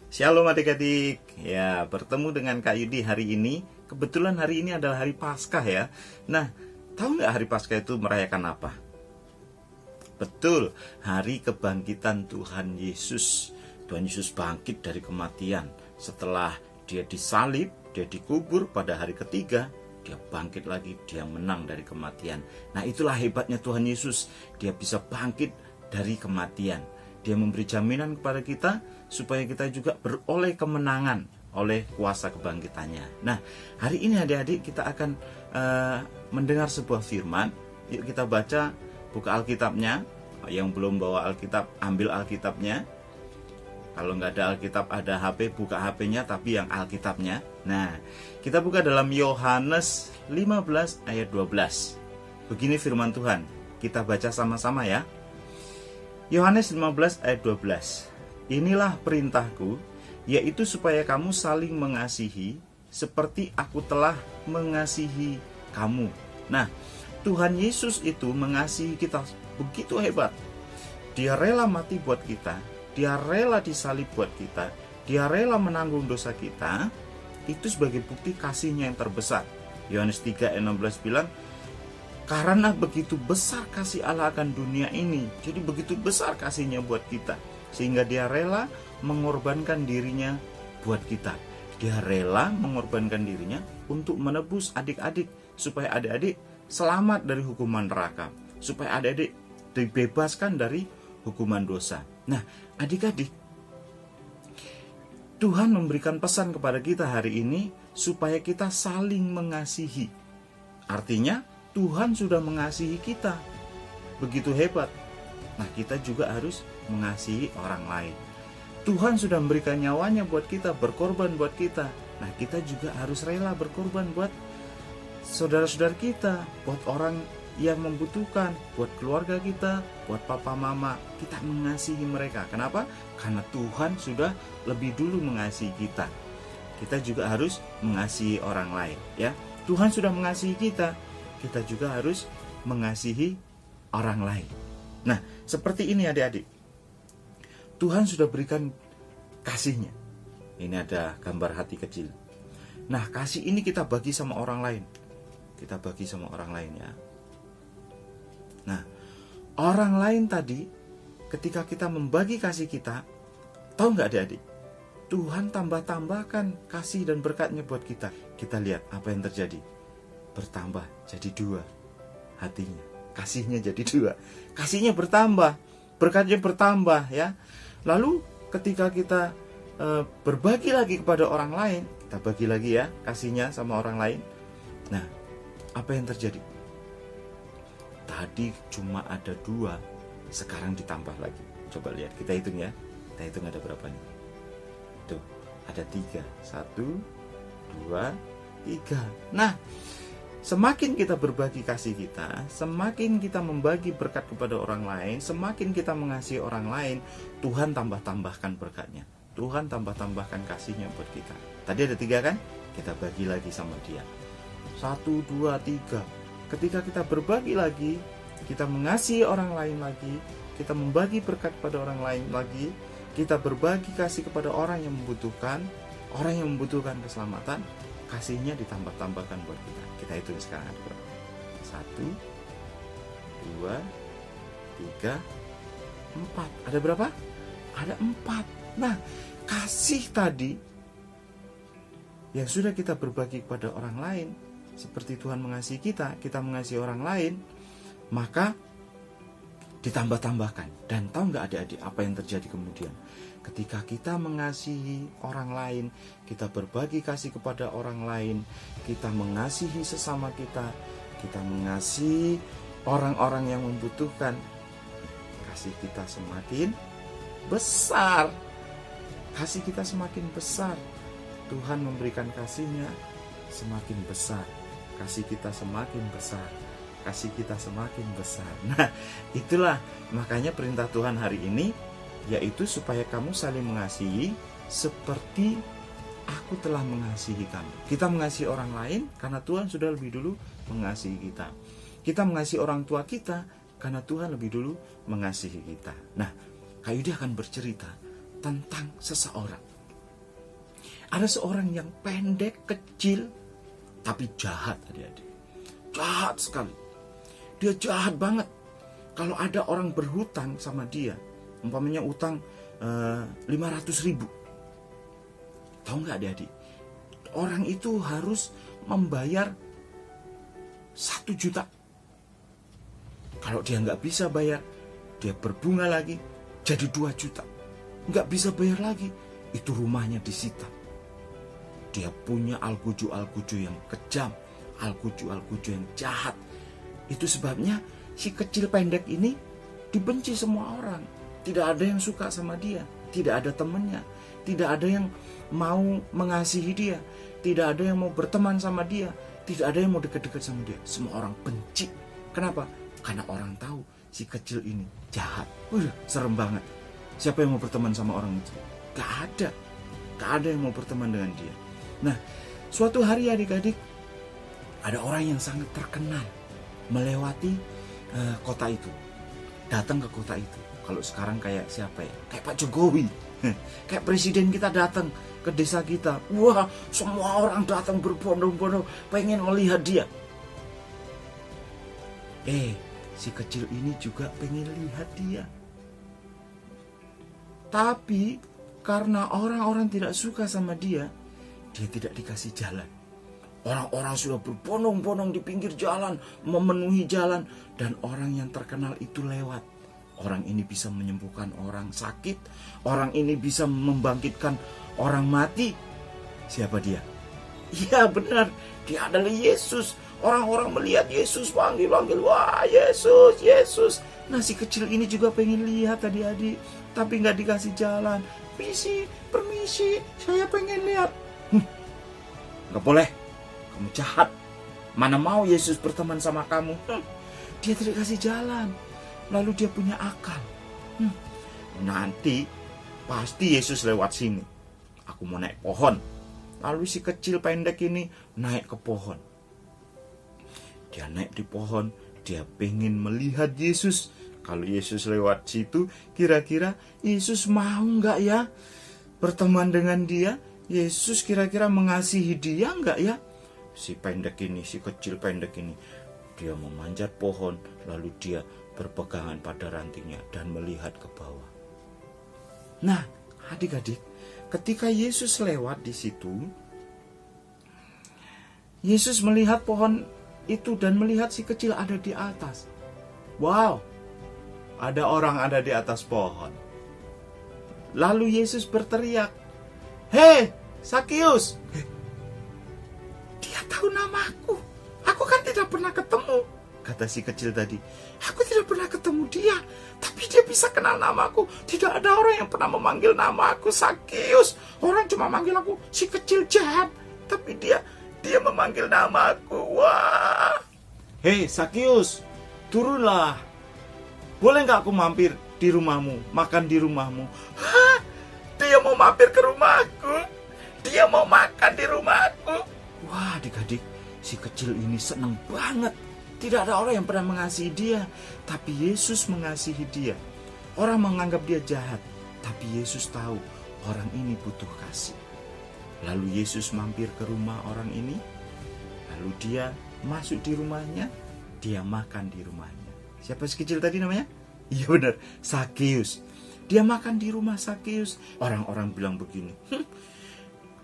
Shalom adik-adik. Ya, bertemu dengan Kak Yudi hari ini. Kebetulan hari ini adalah hari Paskah ya. Nah, tahu nggak hari Paskah itu merayakan apa? Betul, hari kebangkitan Tuhan Yesus. Tuhan Yesus bangkit dari kematian. Setelah dia disalib, dia dikubur pada hari ketiga, dia bangkit lagi, dia menang dari kematian. Nah, itulah hebatnya Tuhan Yesus. Dia bisa bangkit dari kematian. Dia memberi jaminan kepada kita supaya kita juga beroleh kemenangan oleh kuasa kebangkitannya. Nah, hari ini adik-adik kita akan mendengar sebuah firman. Yuk kita baca, buka Alkitabnya. Yang belum bawa Alkitab, ambil Alkitabnya. Kalau nggak ada Alkitab, ada HP, buka HP-nya, tapi yang Alkitabnya. Nah, kita buka dalam Yohanes 15 ayat 12. Begini firman Tuhan. Kita baca sama-sama ya. Yohanes 15 ayat 12. Inilah perintahku, yaitu supaya kamu saling mengasihi seperti aku telah mengasihi kamu. Nah, Tuhan Yesus itu mengasihi kita begitu hebat. Dia rela mati buat kita, dia rela disalib buat kita, dia rela menanggung dosa kita. Itu sebagai bukti kasihnya yang terbesar. Yohanes 3 ayat 16 bilang, karena begitu besar kasih Allah akan dunia ini, jadi begitu besar kasihnya buat kita, sehingga dia rela mengorbankan dirinya buat kita. Dia rela mengorbankan dirinya untuk menebus adik-adik, supaya adik-adik selamat dari hukuman neraka, supaya adik-adik dibebaskan dari hukuman dosa. Nah, adik-adik, Tuhan memberikan pesan kepada kita hari ini supaya kita saling mengasihi. Artinya, Tuhan sudah mengasihi kita begitu hebat. Nah, kita juga harus mengasihi orang lain. Tuhan sudah memberikan nyawanya buat kita, berkorban buat kita. Nah, kita juga harus rela berkorban buat saudara-saudara kita, buat orang yang membutuhkan, buat keluarga kita, buat papa mama. Kita mengasihi mereka. Kenapa? Karena Tuhan sudah lebih dulu mengasihi kita. Kita juga harus mengasihi orang lain, ya. Tuhan sudah mengasihi kita. Kita juga harus mengasihi orang lain. Nah, seperti ini adik-adik. Tuhan sudah berikan kasihnya. Ini ada gambar hati kecil. Nah, kasih ini kita bagi sama orang lain. Kita bagi sama orang lain ya. Nah, orang lain tadi, ketika kita membagi kasih kita, tahu nggak adik-adik? Tuhan tambah-tambahkan kasih dan berkatnya buat kita. Kita lihat apa yang terjadi. Bertambah jadi 2 hatinya, kasihnya jadi 2, kasihnya bertambah, berkatnya bertambah ya. Lalu ketika kita berbagi lagi kepada orang lain, kita bagi lagi ya kasihnya sama orang lain. Nah, apa yang terjadi? Tadi cuma ada 2, sekarang ditambah lagi. Coba lihat, kita hitung ya. Kita hitung ada berapa nih? Tuh, ada 3. 1, 2, 3. Nah, semakin kita berbagi kasih kita, semakin kita membagi berkat kepada orang lain, semakin kita mengasihi orang lain, Tuhan tambah-tambahkan berkatnya. Tuhan tambah-tambahkan kasihnya buat kita. Tadi ada 3 kan? Kita bagi lagi sama dia. 1, 2, 3. Ketika kita berbagi lagi, kita mengasihi orang lain lagi, kita membagi berkat kepada orang lain lagi, kita berbagi kasih kepada orang yang membutuhkan keselamatan, kasihnya ditambah-tambahkan buat kita. Kita hitung sekarang ada berapa? 1, 2, 3, 4. Ada berapa? Ada 4. Nah, kasih tadi yang sudah kita berbagi kepada orang lain, seperti Tuhan mengasihi kita, kita mengasihi orang lain, maka ditambah-tambahkan. Dan tahu nggak adik-adik apa yang terjadi kemudian? Ketika kita mengasihi orang lain, kita berbagi kasih kepada orang lain, kita mengasihi sesama kita, kita mengasihi orang-orang yang membutuhkan, kasih kita semakin besar. Kasih kita semakin besar. Tuhan memberikan kasihnya semakin besar. Kasih kita semakin besar. Kasih kita semakin besar. Nah, itulah makanya perintah Tuhan hari ini, yaitu supaya kamu saling mengasihi seperti aku telah mengasihi kamu. Kita mengasihi orang lain karena Tuhan sudah lebih dulu mengasihi kita. Kita mengasihi orang tua kita karena Tuhan lebih dulu mengasihi kita. Nah, Kak Yudi akan bercerita tentang seseorang. Ada seorang yang pendek, kecil, tapi jahat, adik-adik. Jahat sekali. Dia jahat banget. Kalau ada orang berhutang sama dia, umpamanya utang 500.000. Tahu nggak adik-adik? Orang itu harus membayar 1 juta. Kalau dia nggak bisa bayar, dia berbunga lagi, jadi 2 juta. Nggak bisa bayar lagi, itu rumahnya disita. Dia punya algojo-algojo yang kejam, algojo-algojo yang jahat. Itu sebabnya si kecil pendek ini dibenci semua orang. Tidak ada yang suka sama dia, tidak ada temannya, tidak ada yang mau mengasihi dia, tidak ada yang mau berteman sama dia, tidak ada yang mau dekat-dekat sama dia. Semua orang benci. Kenapa? Karena orang tahu si kecil ini jahat. Serem banget. Siapa yang mau berteman sama orang itu? Gak ada. Gak ada yang mau berteman dengan dia. Nah, suatu hari adik-adik, ada orang yang sangat terkenal melewati kota itu, datang ke kota itu. Kalau sekarang kayak siapa ya? Kayak Pak Jokowi, kayak presiden kita datang ke desa kita. Wah, semua orang datang berbondong-bondong pengen melihat dia. Si kecil ini juga pengen lihat dia. Tapi karena orang-orang tidak suka sama dia, dia tidak dikasih jalan. Orang-orang sudah berbondong-bondong di pinggir jalan, memenuhi jalan, dan orang yang terkenal itu lewat. Orang ini bisa menyembuhkan orang sakit, orang ini bisa membangkitkan orang mati. Siapa dia? Iya benar, dia adalah Yesus. Orang-orang melihat Yesus, panggil-panggil, wah Yesus, Yesus. Nah si kecil ini juga pengen lihat adik-adik, tapi nggak dikasih jalan. Permisi, saya pengen lihat. Nggak boleh, kamu jahat. Mana mau Yesus berteman sama kamu? Dia tidak kasih jalan. Lalu dia punya akal. Nanti pasti Yesus lewat sini. Aku mau naik pohon. Lalu si kecil pendek ini naik ke pohon. Dia naik di pohon, dia pengen melihat Yesus. Kalau Yesus lewat situ, kira-kira Yesus mau nggak ya berteman dengan dia? Yesus kira-kira mengasihi dia nggak ya? Si pendek ini, si kecil pendek ini, dia memanjat pohon, lalu dia berpegangan pada rantingnya dan melihat ke bawah. Nah, adik-adik, ketika Yesus lewat di situ, Yesus melihat pohon itu dan melihat si kecil ada di atas. Wow, ada orang ada di atas pohon. Lalu Yesus berteriak, "Hei, Sakius!" Dia tahu namaku. Aku kan tidak pernah ketemu, kata si kecil tadi. Aku tidak pernah ketemu dia, tapi dia bisa kenal namaku. Tidak ada orang yang pernah memanggil namaku Sakius. Orang cuma manggil aku si kecil jahat, tapi dia memanggil namaku. Wah. Hei Sakius, turunlah. Boleh gak aku mampir di rumahmu, makan di rumahmu? Hah? Dia mau mampir ke rumahku? Dia mau makan di rumahku? Wah adik-adik, si kecil ini senang banget. Tidak ada orang yang pernah mengasihi dia, tapi Yesus mengasihi dia. Orang menganggap dia jahat, tapi Yesus tahu orang ini butuh kasih. Lalu Yesus mampir ke rumah orang ini. Lalu dia masuk di rumahnya. Dia makan di rumahnya. Siapa si kecil tadi namanya? Iya benar, Sakius. Dia makan di rumah Sakius. Orang-orang bilang begini,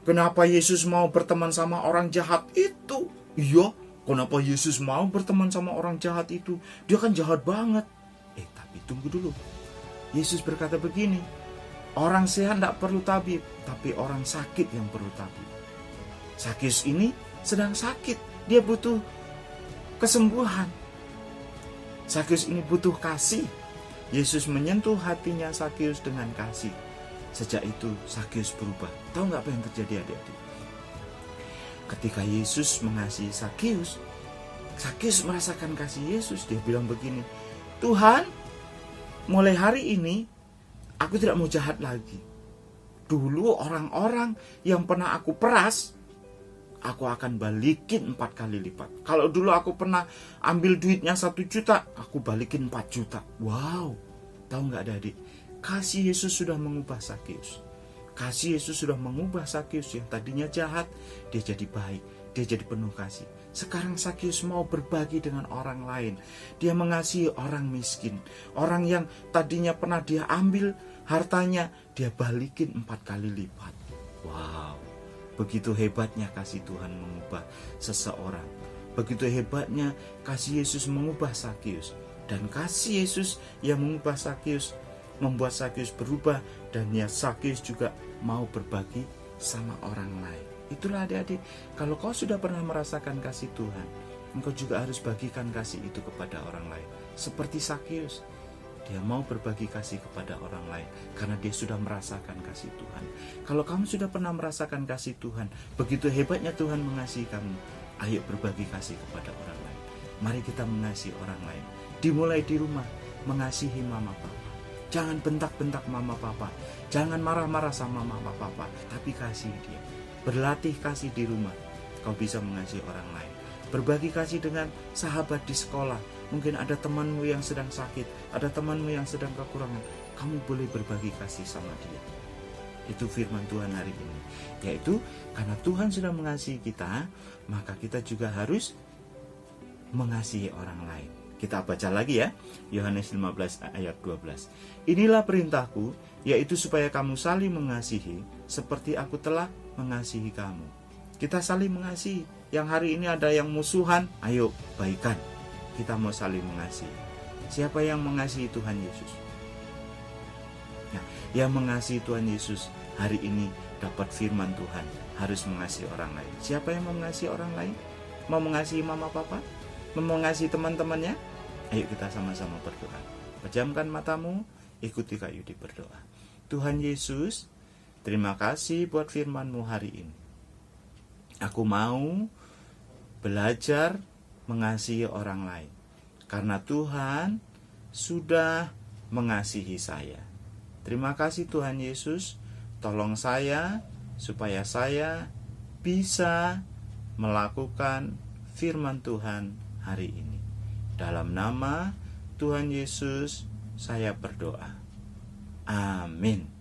kenapa Yesus mau berteman sama orang jahat itu? Iya, kenapa Yesus mau berteman sama orang jahat itu? Dia kan jahat banget. Tapi tunggu dulu. Yesus berkata begini, orang sehat tidak perlu tabib, tapi orang sakit yang perlu tabib. Sakius ini sedang sakit. Dia butuh kesembuhan. Sakius ini butuh kasih. Yesus menyentuh hatinya Sakius dengan kasih. Sejak itu Sakius berubah. Tahu nggak apa yang terjadi adik-adik? Ketika Yesus mengasihi Sakius, Sakius merasakan kasih Yesus. Dia bilang begini, Tuhan, mulai hari ini aku tidak mau jahat lagi. Dulu orang-orang yang pernah aku peras, aku akan balikin 4 kali lipat. Kalau dulu aku pernah ambil duitnya 1 juta, aku balikin 4 juta. Wow, tahu nggak adik? Kasih Yesus sudah mengubah Sakius. Kasih Yesus sudah mengubah Sakeus yang tadinya jahat, dia jadi baik, dia jadi penuh kasih. Sekarang Sakeus mau berbagi dengan orang lain. Dia mengasihi orang miskin, orang yang tadinya pernah dia ambil hartanya, dia balikin 4 kali lipat. Wow, begitu hebatnya kasih Tuhan mengubah seseorang. Begitu hebatnya kasih Yesus mengubah Sakeus. Dan kasih Yesus yang mengubah Sakeus membuat Sakeus berubah, dan ya Sakeus juga mau berbagi sama orang lain. Itulah adik-adik, kalau kau sudah pernah merasakan kasih Tuhan, engkau juga harus bagikan kasih itu kepada orang lain. Seperti Sakeus, dia mau berbagi kasih kepada orang lain karena dia sudah merasakan kasih Tuhan. Kalau kamu sudah pernah merasakan kasih Tuhan, begitu hebatnya Tuhan mengasihi kamu, ayo berbagi kasih kepada orang lain. Mari kita mengasihi orang lain. Dimulai di rumah, mengasihi mama papa. Jangan bentak-bentak mama papa, jangan marah-marah sama mama papa, tapi kasih dia. Berlatih kasih di rumah, kau bisa mengasihi orang lain. Berbagi kasih dengan sahabat di sekolah. Mungkin ada temanmu yang sedang sakit, ada temanmu yang sedang kekurangan. Kamu boleh berbagi kasih sama dia. Itu firman Tuhan hari ini. Yaitu karena Tuhan sudah mengasihi kita, maka kita juga harus mengasihi orang lain. Kita baca lagi ya, Yohanes 15 ayat 12. Inilah perintahku, yaitu supaya kamu saling mengasihi, seperti aku telah mengasihi kamu. Kita saling mengasihi. Yang hari ini ada yang musuhan, ayo baikan. Kita mau saling mengasihi. Siapa yang mengasihi Tuhan Yesus? Nah, yang mengasihi Tuhan Yesus hari ini dapat firman Tuhan, harus mengasihi orang lain. Siapa yang mau mengasihi orang lain? Mau mengasihi mama papa? Mau mengasihi teman-temannya? Ayo kita sama-sama berdoa. Pejamkan matamu, ikuti Kak Yudi berdoa. Tuhan Yesus, terima kasih buat firman-Mu hari ini. Aku mau belajar mengasihi orang lain, karena Tuhan sudah mengasihi saya. Terima kasih Tuhan Yesus, tolong saya supaya saya bisa melakukan firman Tuhan hari ini. Dalam nama Tuhan Yesus saya berdoa. Amin.